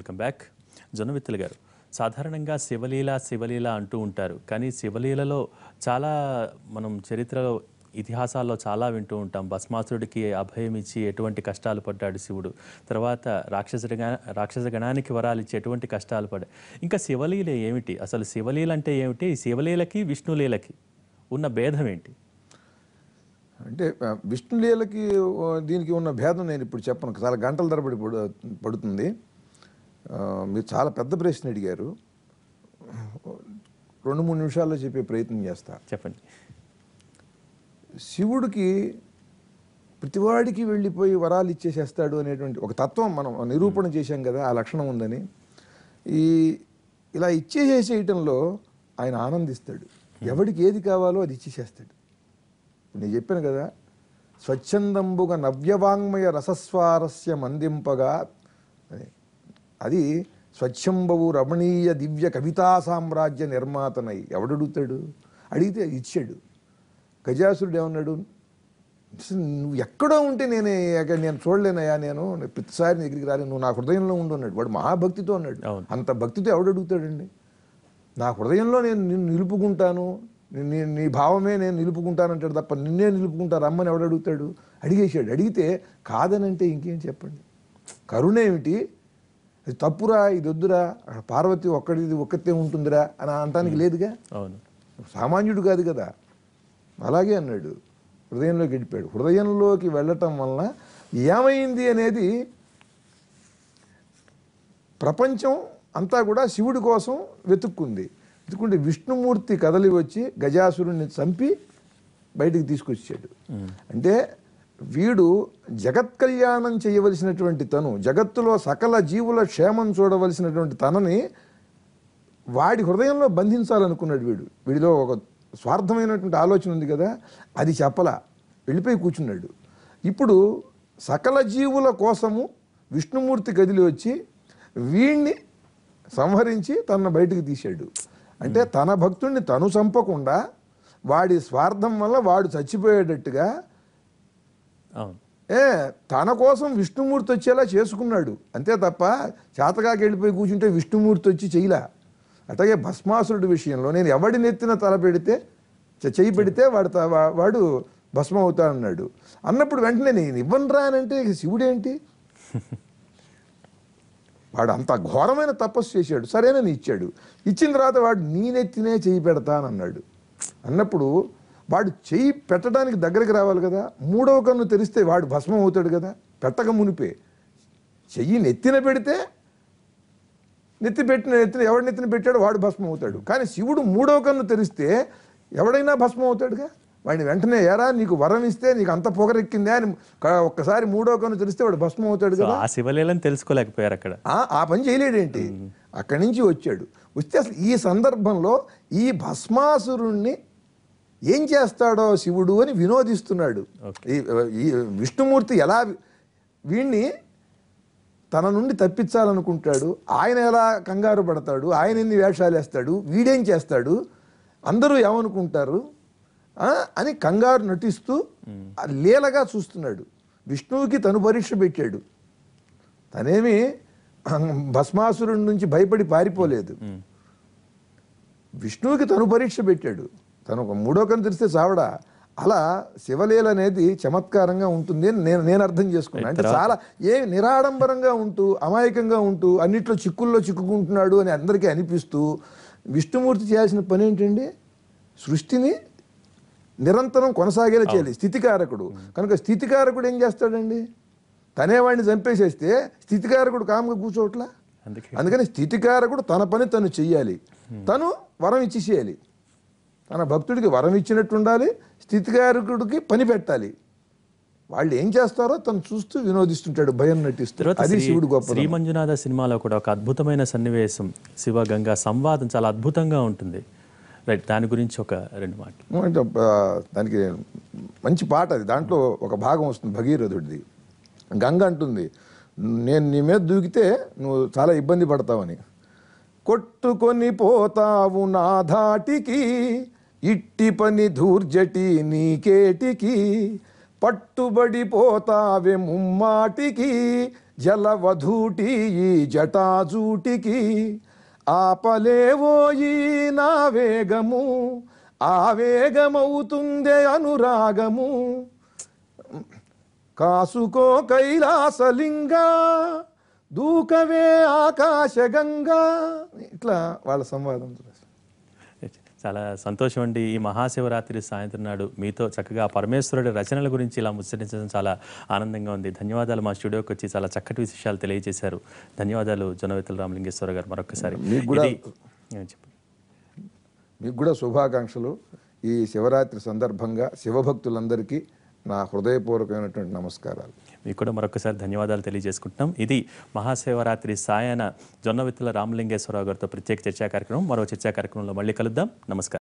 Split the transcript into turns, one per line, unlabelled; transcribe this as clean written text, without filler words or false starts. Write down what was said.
Welcome back. Jonnavithula గారు, సాధారణంగా శివలీల అంటూ ఉంటారు. కానీ శివలీలలో చాలా మనం చరిత్రలో ఇతిహాసాల్లో చాలా వింటూ ఉంటాం. భస్మాసురుడికి అభయం ఇచ్చి ఎటువంటి కష్టాలు పడ్డాడు శివుడు, తర్వాత రాక్షస గణానికి వరాలు ఇచ్చి ఎటువంటి కష్టాలు పడ్డాడు. ఇంకా శివలీల ఏమిటి, అసలు శివలీల అంటే ఏమిటి, శివలీలకి విష్ణులీలకి ఉన్న భేదం ఏంటి?
అంటే విష్ణులీలకి దీనికి ఉన్న భేదం నేను ఇప్పుడు చెప్పను, చాలా గంటల తరబడి పడుతుంది. మీరు చాలా పెద్ద ప్రశ్న అడిగారు, 2-3 నిమిషాల్లో చెప్పే ప్రయత్నం చేస్తా.
చెప్పండి.
శివుడికి ప్రతివాడికి వెళ్ళిపోయి వరాలు ఇచ్చేసేస్తాడు అనేటువంటి ఒక తత్వం మనం నిరూపణ చేశాం కదా, ఆ లక్షణం ఉందని. ఇలా ఇచ్చేసేయటంలో ఆయన ఆనందిస్తాడు. ఎవడికి ఏది కావాలో అది ఇచ్చేసేస్తాడు. నేను చెప్పాను కదా, స్వచ్ఛందంబుగా నవ్యవాంగ్మయ రసస్వారస్య మందింపగా అని. అది స్వచ్ఛంబవు రమణీయ దివ్య కవితా సామ్రాజ్య నిర్మాతనై. ఎవడడుగుతాడు? అడిగితే ఇచ్చాడు. గజాసురుడు ఏమన్నాడు? నువ్వు ఎక్కడో ఉంటే నేను చూడలేనయా, నేను ప్రతిసారి నీ దగ్గరికి రాలేదు, నువ్వు నా హృదయంలో ఉండు అన్నాడు. వాడు మహాభక్తితో అన్నాడు. అంత భక్తితో ఎవడడుగుతాడండి? నా హృదయంలో నేను నిన్ను నిలుపుకుంటాను, నీ భావమే నేను నిలుపుకుంటానంటాడు తప్ప నిన్నే నిలుపుకుంటారు రమ్మని ఎవడడుగుతాడు? అడిగేశాడు. అడిగితే కాదనంటే ఇంకేం చెప్పండి? కరుణ ఏమిటి? అది తప్పురా, ఇది వద్దురా, పార్వతి ఒక్కతే ఉంటుందిరా అని అనటానికి లేదుగా.
అవును,
సామాన్యుడు కాదు కదా. అలాగే అన్నాడు, హృదయంలోకి వెళ్ళిపోయాడు. హృదయంలోకి వెళ్ళటం వలన ఏమైంది అనేది ప్రపంచం అంతా కూడా శివుడి కోసం వెతుక్కుంది. వెతుక్కుంటే విష్ణుమూర్తి కదలి వచ్చి గజాసురుణ్ణి చంపి బయటికి తీసుకొచ్చాడు. అంటే వీడు జగత్ కళ్యాణం చేయవలసినటువంటి తను, జగత్తులో సకల జీవుల క్షేమం చూడవలసినటువంటి తనని వాడి హృదయంలో బంధించాలనుకున్నాడు. వీడిలో ఒక స్వార్థమైనటువంటి ఆలోచన ఉంది కదా, అది చెప్పలా, వెళ్ళిపోయి కూర్చున్నాడు. ఇప్పుడు సకల జీవుల కోసము విష్ణుమూర్తి కదిలి వచ్చి వీణ్ణి సంహరించి తన బయటికి తీశాడు. అంటే తన భక్తుడిని తను చంపకుండా వాడి స్వార్థం వల్ల వాడు చచ్చిపోయేటట్టుగా తన కోసం విష్ణుమూర్తి వచ్చేలా చేసుకున్నాడు. అంతే తప్ప చేతగాకి వెళ్ళిపోయి కూర్చుంటే విష్ణుమూర్తి వచ్చి చేయలా. అట్లాగే భస్మాసురుడి విషయంలో నేను ఎవడి నెత్తిన తల పెడితే చెయ్యి పెడితే వాడు భస్మం అవుతాడన్నాడు. అన్నప్పుడు వెంటనే నేను ఇవ్వను రా అనంటే శివుడేంటి? వాడు అంత ఘోరమైన తపస్సు చేశాడు, సరేనని ఇచ్చాడు. ఇచ్చిన తర్వాత వాడు నీ నెత్తినే చెయ్యి పెడతానన్నాడు. అన్నప్పుడు వాడు చెయ్యి పెట్టడానికి దగ్గరికి రావాలి కదా. 3వ కన్ను తెరిస్తే వాడు భస్మం అవుతాడు కదా. పెట్టక మునిపే చెయ్యి నెత్తిన పెడితే ఎవడి నెత్తిన పెట్టాడో వాడు భస్మం అవుతాడు. కానీ శివుడు 3వ కన్ను తెరిస్తే ఎవడైనా భస్మం అవుతాడుగా. వాడిని వెంటనే ఎరా నీకు వరం ఇస్తే నీకు అంత పొగరెక్కిందే అని ఒక్కసారి 3వ కన్ను తెరిస్తే వాడు భస్మం అవుతాడు కదా.
ఆ శివలీలను తెలుసుకోలేకపోయారు అక్కడ.
ఆ పని చేయలేడేంటి? అక్కడి నుంచి వచ్చాడు. వస్తే అసలు ఈ సందర్భంలో ఈ భస్మాసురుణ్ణి ఏం చేస్తాడో శివుడు అని వినోదిస్తున్నాడు. ఈ విష్ణుమూర్తి ఎలా వీణ్ణి తన నుండి తప్పించాలనుకుంటాడు, ఆయన ఎలా కంగారు పడతాడు, ఆయన ఎన్ని వేషాలు వేస్తాడు, వీడేం చేస్తాడు, అందరూ ఏమనుకుంటారు అని కంగారు నటిస్తూ లీలగా చూస్తున్నాడు. విష్ణువుకి తను పరీక్ష పెట్టాడు. తనేమి భస్మాసురుడి నుంచి భయపడి పారిపోలేదు. విష్ణువుకి తను పరీక్ష పెట్టాడు. తను ఒక 3వ కన్ను తెరిస్తే చావడా. అలా శివలీల అనేది చమత్కారంగా ఉంటుంది అని నేను అర్థం చేసుకున్నాను. అంటే చాలా నిరాడంబరంగా ఉంటూ అమాయకంగా ఉంటూ అన్నిట్లో చిక్కుల్లో చిక్కుకుంటున్నాడు అని అందరికీ అనిపిస్తూ, విష్ణుమూర్తి చేయాల్సిన పని ఏంటండి? సృష్టిని నిరంతరం కొనసాగేలా చేయాలి. స్థితికారకుడు కనుక స్థితికారకుడు ఏం చేస్తాడండి? తనేవాడిని చంపేసేస్తే స్థితికారకుడు కామ్గా కూర్చోట్లా. అందుకని స్థితికారకుడు తన పని తను చెయ్యాలి. తను వరం ఇచ్చేసేయాలి. తన భక్తుడికి వరం ఇచ్చినట్టు ఉండాలి, స్థితికారకుడికి పని పెట్టాలి. వాళ్ళు ఏం చేస్తారో తను చూస్తూ వినోదిస్తుంటాడు, భయం నటిస్తూ. అది శివుడు గొప్ప.
శ్రీ మంజునాథ సినిమాలో కూడా ఒక అద్భుతమైన సన్నివేశం, శివ గంగా సంవాదం చాలా అద్భుతంగా ఉంటుంది. రైట్, దాని గురించి ఒక 2 మాటలు.
దానికి మంచి పాట అది. దాంట్లో ఒక భాగం వస్తుంది భగీరథుడిది. గంగ అంటుంది, నేను నీ మీద దూకితే నువ్వు చాలా ఇబ్బంది పడతావని. కొట్టుకొని పోతావు నా ధాటికి, ఇట్టి పని ధూర్జటి నీకేటికి, పట్టుబడిపోతావే ముమ్మాటికి జలవధూటి ఈ జటాజూటికి ఆపలేవోయి నా వేగము ఆవేగమవుతుందే అనురాగము కాసుకో కైలాసలింగా దూకవే ఆకాశగంగా. ఇట్లా వాళ్ళ సంవాదం.
చాలా సంతోషం అండి. ఈ మహాశివరాత్రి సాయంత్రం నాడు మీతో చక్కగా పరమేశ్వరుడి రచనల గురించి ఇలా ముచ్చటించడం చాలా ఆనందంగా ఉంది. ధన్యవాదాలు. మా స్టూడియోకి వచ్చి చాలా చక్కటి విషయాలు తెలియజేశారు. ధన్యవాదాలు జొన్నవిత్తుల రామలింగేశ్వర గారు. మరొకసారి
మీకు కూడా శుభాకాంక్షలు. ఈ శివరాత్రి సందర్భంగా శివభక్తులందరికీ నా హృదయపూర్వకమైనటువంటి నమస్కారాలు.
మీకు కూడా మరొకసారి ధన్యవాదాలు తెలియజేసుకుంటున్నాం. ఇది మహాశివరాత్రి సాయన జొన్నవిత్తుల రామలింగేశ్వరరావు గారితో ప్రత్యేక చర్చా కార్యక్రమం. మరో చర్చా కార్యక్రమంలో మళ్ళీ కలుద్దాం. నమస్కారం.